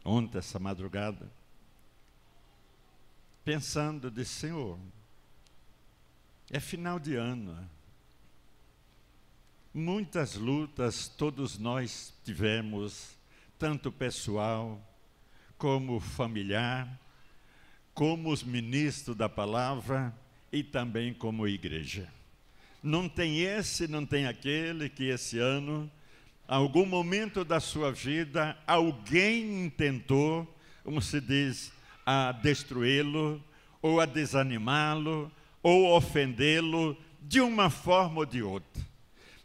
ontem, essa madrugada, pensando, disse: Senhor, é final de ano, muitas lutas todos nós tivemos, tanto pessoal, como familiar, como os ministros da palavra e também como igreja. Não tem esse, não tem aquele que esse ano, algum momento da sua vida, alguém tentou, como se diz, a destruí-lo, ou a desanimá-lo, ou ofendê-lo, de uma forma ou de outra.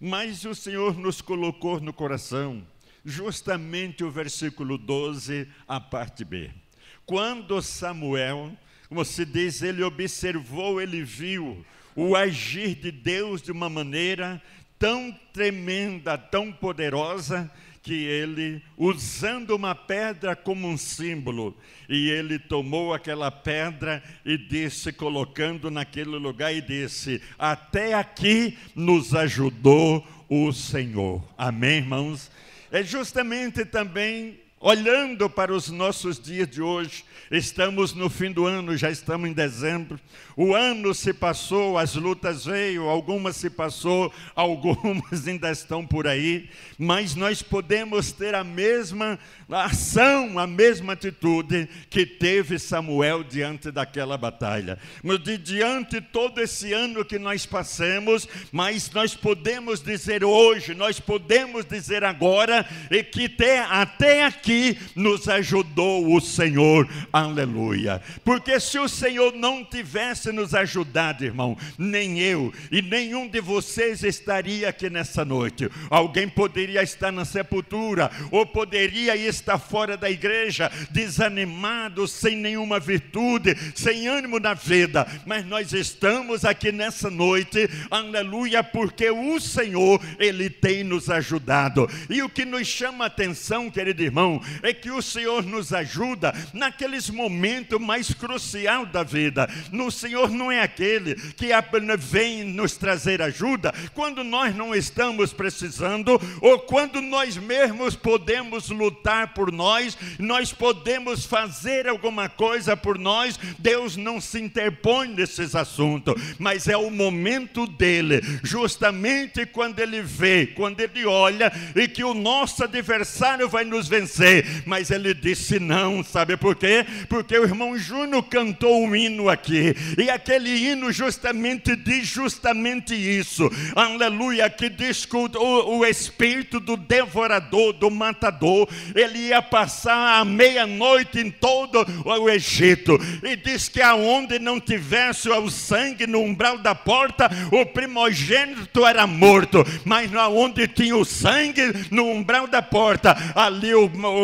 Mas o Senhor nos colocou no coração, justamente o versículo 12, a parte B. Quando Samuel, como se diz, ele observou, ele viu o agir de Deus de uma maneira tão tremenda, tão poderosa, que ele, usando uma pedra como um símbolo, e ele tomou aquela pedra e disse, colocando naquele lugar, e disse: até aqui nos ajudou o Senhor. Amém, irmãos? É justamente também, olhando para os nossos dias de hoje, estamos no fim do ano, já estamos em dezembro, o ano se passou, as lutas veio, algumas se passou, algumas ainda estão por aí, mas nós podemos ter a mesma ação, a mesma atitude que teve Samuel diante daquela batalha. Diante de todo esse ano que nós passamos, mas nós podemos dizer hoje, nós podemos dizer agora, e que até aqui nos ajudou o Senhor. Aleluia. Porque se o Senhor não tivesse nos ajudado, irmão, nem eu e nenhum de vocês estaria aqui nessa noite. Alguém poderia estar na sepultura, ou poderia estar fora da igreja, desanimado, sem nenhuma virtude, sem ânimo na vida. Mas nós estamos aqui nessa noite, aleluia, porque o Senhor, Ele tem nos ajudado. E o que nos chama a atenção, querido irmão, é que o Senhor nos ajuda naqueles momentos mais cruciais da vida. O Senhor não é aquele que vem nos trazer ajuda quando nós não estamos precisando, ou quando nós mesmos podemos lutar por nós, nós podemos fazer alguma coisa por nós. Deus não se interpõe nesses assuntos, mas é o momento dele, justamente quando ele vê, quando ele olha e que o nosso adversário vai nos vencer. Mas ele disse não, sabe por quê? Porque o irmão Júnior cantou um hino aqui, e aquele hino justamente diz justamente isso, aleluia, que diz que o espírito do devorador, do matador, ele ia passar a meia-noite em todo o Egito, e diz que aonde não tivesse o sangue no umbral da porta, o primogênito era morto, mas aonde tinha o sangue no umbral da porta, ali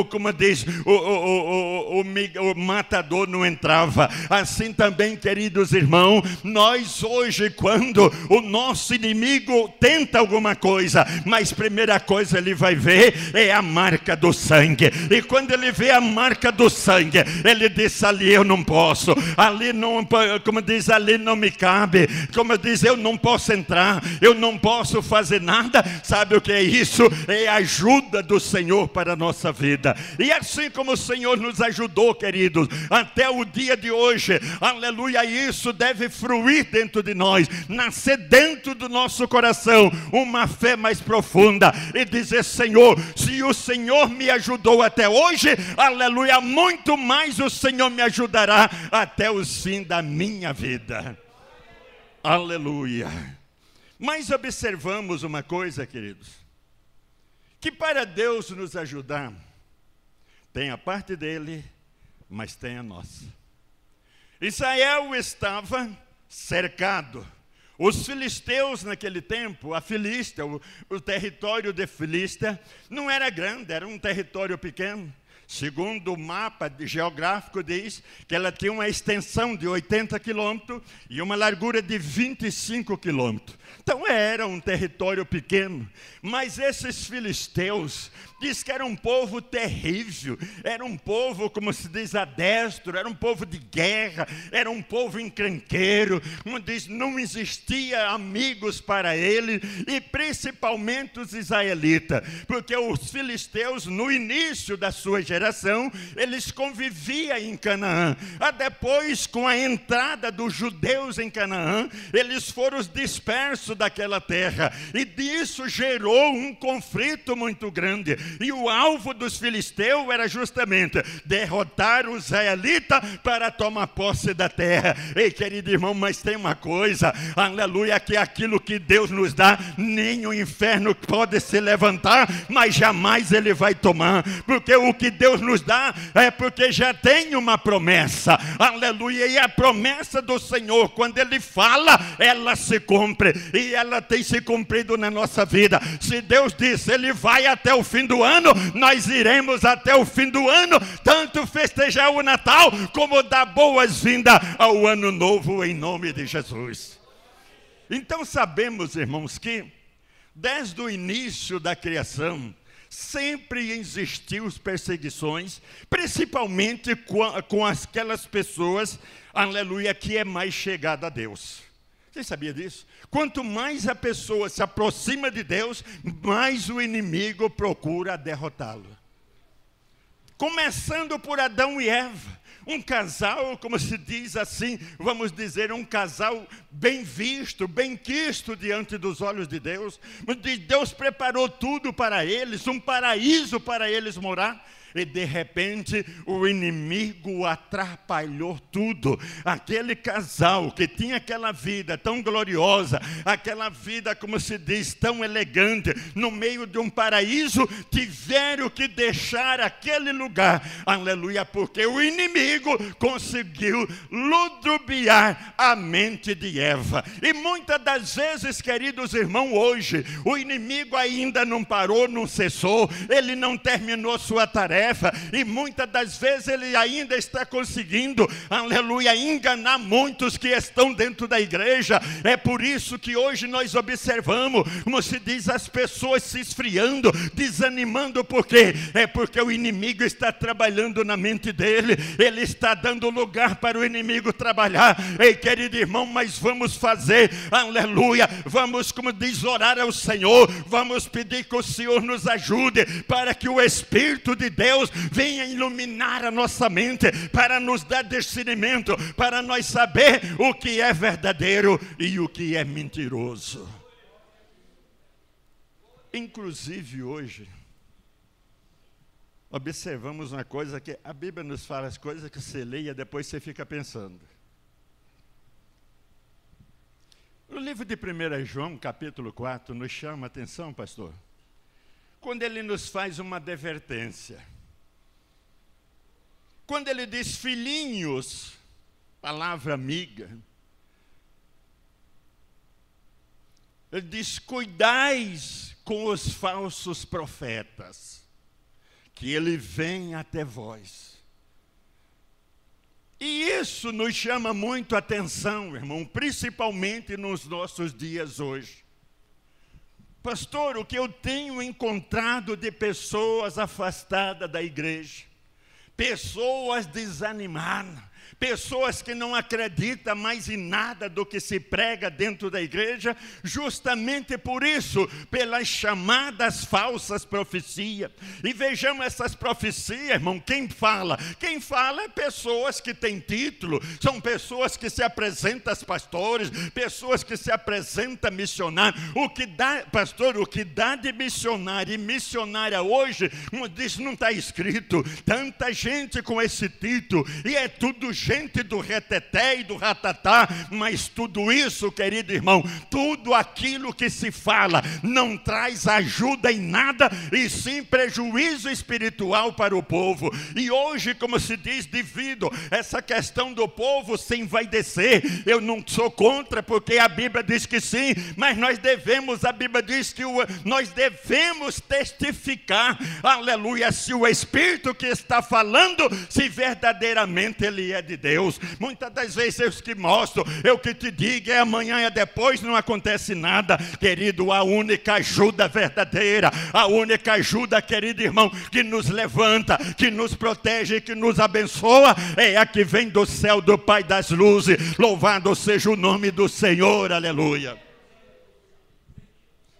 como diz, o matador não entrava. Assim também, queridos irmãos, nós hoje, quando o nosso inimigo tenta alguma coisa, mas primeira coisa ele vai ver é a marca do sangue, e quando ele vê a marca do sangue, ele diz: ali eu não posso, ali não, como diz, ali não me cabe, como diz, eu não posso entrar, eu não posso fazer nada. Sabe o que é isso? É a ajuda do Senhor para a nossa vida. E assim como o Senhor nos ajudou, queridos, até o dia de hoje, aleluia, isso deve fruir dentro de nós, nascer dentro do nosso coração uma fé mais profunda, e dizer: Senhor, se o Senhor me ajudou até hoje, aleluia, muito mais o Senhor me ajudará até os fins da minha vida. Aleluia. Mas observamos uma coisa, queridos, que para Deus nos ajudar, tem a parte dele, mas tem a nossa. Israel estava cercado. Os filisteus naquele tempo, a Filístia, o território de Filístia, não era grande, era um território pequeno. Segundo o mapa geográfico diz que ela tinha uma extensão de 80 quilômetros e uma largura de 25 quilômetros. Então era um território pequeno, mas esses filisteus, diz que era um povo terrível, era um povo, como se diz, adestro, era um povo de guerra, era um povo encrenqueiro, como diz, não existia amigos para ele, e principalmente os israelitas, porque os filisteus, no início da sua geração, geração, eles conviviam em Canaã. Depois, com a entrada dos judeus em Canaã, eles foram dispersos daquela terra. E disso gerou um conflito muito grande. E o alvo dos filisteus era justamente derrotar os israelitas para tomar posse da terra. Ei, querido irmão, mas tem uma coisa, aleluia, que aquilo que Deus nos dá, nem o inferno pode se levantar, mas jamais ele vai tomar, porque o que Deus nos dá é porque já tem uma promessa, aleluia, e a promessa do Senhor, quando ele fala, ela se cumpre, e ela tem se cumprido na nossa vida. Se Deus disse, ele vai até o fim do ano, nós iremos até o fim do ano, tanto festejar o Natal, como dar boas-vindas ao ano novo, em nome de Jesus. Então sabemos, irmãos, que desde o início da criação, sempre existiu perseguições, principalmente com aquelas pessoas, aleluia, que é mais chegada a Deus. Você sabia disso? Quanto mais a pessoa se aproxima de Deus, mais o inimigo procura derrotá-lo. Começando por Adão e Eva. Um casal, como se diz assim, vamos dizer, um casal bem visto, bem quisto diante dos olhos de Deus. Deus preparou tudo para eles, um paraíso para eles morar. E de repente o inimigo atrapalhou tudo. Aquele casal que tinha aquela vida tão gloriosa, aquela vida, como se diz, tão elegante, no meio de um paraíso, tiveram que deixar aquele lugar, aleluia, porque o inimigo conseguiu ludibriar a mente de Eva. E muitas das vezes, queridos irmãos, hoje o inimigo ainda não parou, não cessou, ele não terminou sua tarefa. E muitas das vezes ele ainda está conseguindo, aleluia, enganar muitos que estão dentro da igreja. É por isso que hoje nós observamos, como se diz, as pessoas se esfriando, desanimando. Por quê? É porque o inimigo está trabalhando na mente dele, ele está dando lugar para o inimigo trabalhar. Ei, querido irmão, mas vamos fazer, aleluia, vamos, como diz, orar ao Senhor, vamos pedir que o Senhor nos ajude, para que o Espírito de Deus venha iluminar a nossa mente, para nos dar discernimento, para nós saber o que é verdadeiro e o que é mentiroso. Inclusive hoje, observamos uma coisa que a Bíblia nos fala, as coisas que você lê e depois você fica pensando. O livro de 1 João, capítulo 4, nos chama a atenção, pastor, quando ele nos faz uma advertência. Quando ele diz filhinhos, palavra amiga, ele diz, cuidais com os falsos profetas, que ele vem até vós. E isso nos chama muito a atenção, irmão, principalmente nos nossos dias hoje. Pastor, o que eu tenho encontrado de pessoas afastadas da igreja, pessoas desanimadas, pessoas que não acreditam mais em nada do que se prega dentro da igreja, justamente por isso, pelas chamadas falsas profecias. E vejamos essas profecias, irmão, quem fala? Quem fala é pessoas que têm título, são pessoas que se apresentam as pastores, pessoas que se apresentam missionários. O que dá, pastor, o que dá de missionário e missionária hoje, diz, não está escrito, tanta gente com esse título, e é tudo gente do reteté e do ratatá, mas tudo isso, querido irmão, tudo aquilo que se fala, não traz ajuda em nada, e sim prejuízo espiritual para o povo. E hoje, como se diz, devido a essa questão do povo se envaidecer, eu não sou contra, porque a Bíblia diz que sim, mas nós devemos, a Bíblia diz que nós devemos testificar, aleluia, se o Espírito que está falando, se verdadeiramente ele é de Deus. Muitas das vezes eu que mostro, eu que te digo, é amanhã, é depois, não acontece nada. Querido, a única ajuda verdadeira, a única ajuda, querido irmão, que nos levanta, que nos protege, que nos abençoa, é a que vem do céu do Pai das luzes. Louvado seja o nome do Senhor, aleluia.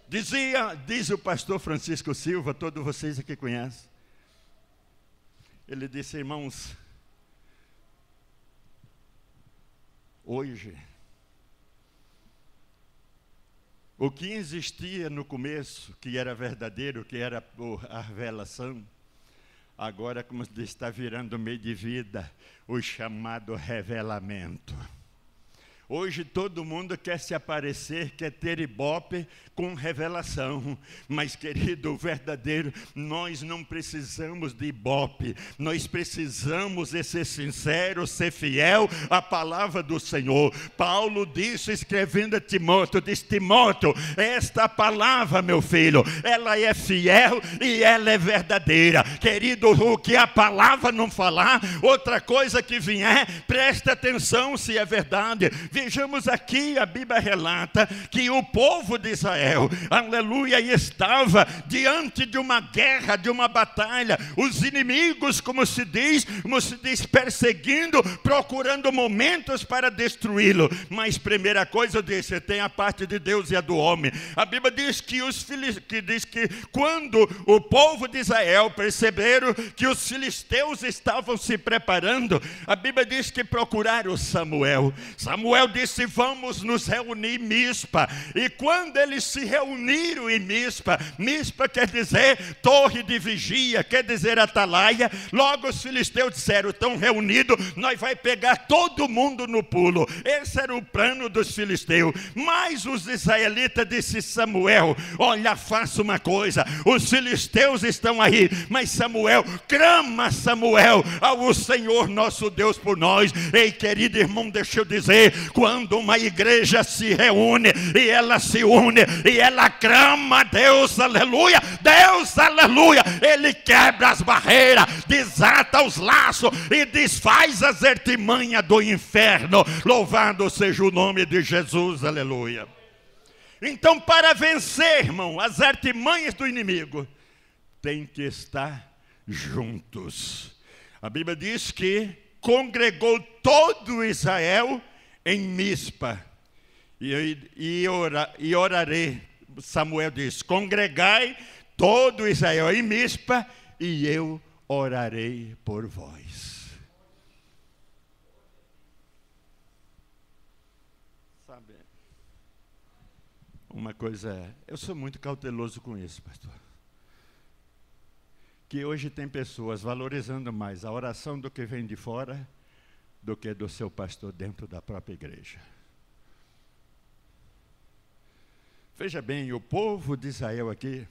Diz o pastor Francisco Silva, todos vocês aqui conhecem, Ele disse: irmãos, hoje, o que existia no começo, que era verdadeiro, que era a revelação, agora, como está virando meio de vida, o chamado revelamento. Hoje todo mundo quer se aparecer, quer ter ibope com revelação. Mas, querido, o verdadeiro, nós não precisamos de ibope. Nós precisamos de ser sincero, ser fiel à palavra do Senhor. Paulo disse, escrevendo a Timóteo, disse: Timóteo, esta palavra, meu filho, ela é fiel e ela é verdadeira. Querido, o que a palavra não falar, outra coisa que vier, presta atenção se é verdade. Vejamos aqui, a Bíblia relata que o povo de Israel, aleluia, estava diante de uma guerra, de uma batalha. Os inimigos, como se diz, perseguindo, procurando momentos para destruí-lo. Mas primeira coisa, eu disse, tem a parte de Deus e a do homem. A Bíblia diz que quando o povo de Israel perceberam que os filisteus estavam se preparando, a Bíblia diz que procuraram Samuel. Samuel disse: vamos nos reunir em Mispa. E quando eles se reuniram em Mispa, Mispa quer dizer torre de vigia, quer dizer atalaia. Logo os filisteus disseram: estão reunidos, nós vai pegar todo mundo no pulo. Esse era o plano dos filisteus. Mas os israelitas disseram: Samuel, olha, faça uma coisa, os filisteus estão aí, mas Samuel, clama Samuel ao Senhor nosso Deus por nós. Ei, querido irmão, deixa eu dizer, quando uma igreja se reúne, e ela se une, e ela clama a Deus, aleluia, Deus, aleluia, Ele quebra as barreiras, desata os laços, e desfaz as artimanhas do inferno. Louvado seja o nome de Jesus, aleluia. Então, para vencer, irmão, as artimanhas do inimigo, tem que estar juntos. A Bíblia diz que congregou todo Israel em Mispa, e orarei. Samuel diz: congregai todo Israel em Mispa, e eu orarei por vós. Sabe, uma coisa, eu sou muito cauteloso com isso, pastor, que hoje tem pessoas valorizando mais a oração do que vem de fora do que do seu pastor dentro da própria igreja. Veja bem, o povo de Israel aqui,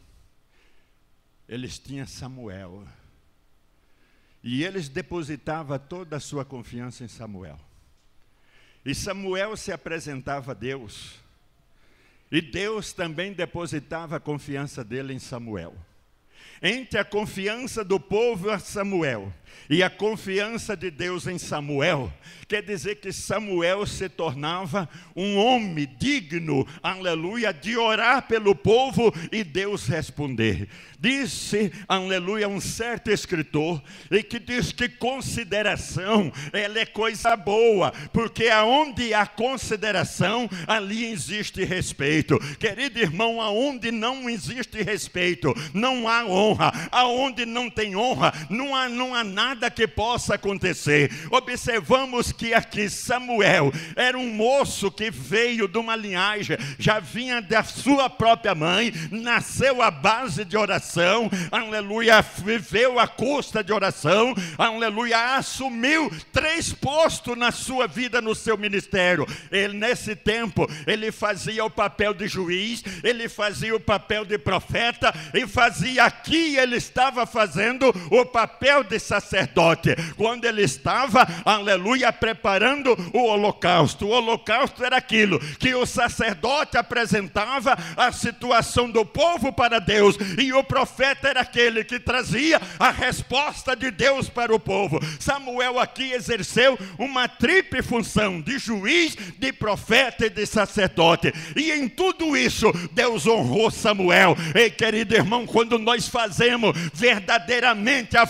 eles tinham Samuel, e eles depositavam toda a sua confiança em Samuel. E Samuel se apresentava a Deus, e Deus também depositava a confiança dele em Samuel. Entre a confiança do povo a Samuel e a confiança de Deus em Samuel, quer dizer que Samuel se tornava um homem digno, aleluia, de orar pelo povo e Deus responder. Disse, aleluia, um certo escritor, e que diz que consideração, ela é coisa boa, porque aonde há consideração, ali existe respeito. Querido irmão, aonde não existe respeito, não há honra. Aonde não tem honra, não há nada que possa acontecer. Observamos que aqui Samuel era um moço que veio de uma linhagem, já vinha da sua própria mãe, nasceu à base de oração, aleluia, viveu à custa de oração, aleluia, assumiu 3 postos na sua vida, no seu ministério. Ele, nesse tempo, ele fazia o papel de juiz, ele fazia o papel de profeta, e fazia aqui, ele estava fazendo o papel de sacerdote, quando ele estava, aleluia, preparando o holocausto. O holocausto era aquilo que o sacerdote apresentava a situação do povo para Deus, e o profeta era aquele que trazia a resposta de Deus para o povo. Samuel aqui exerceu uma tríplice função de juiz, de profeta e de sacerdote, e em tudo isso Deus honrou Samuel. Ei, querido irmão, quando nós fazemos verdadeiramente a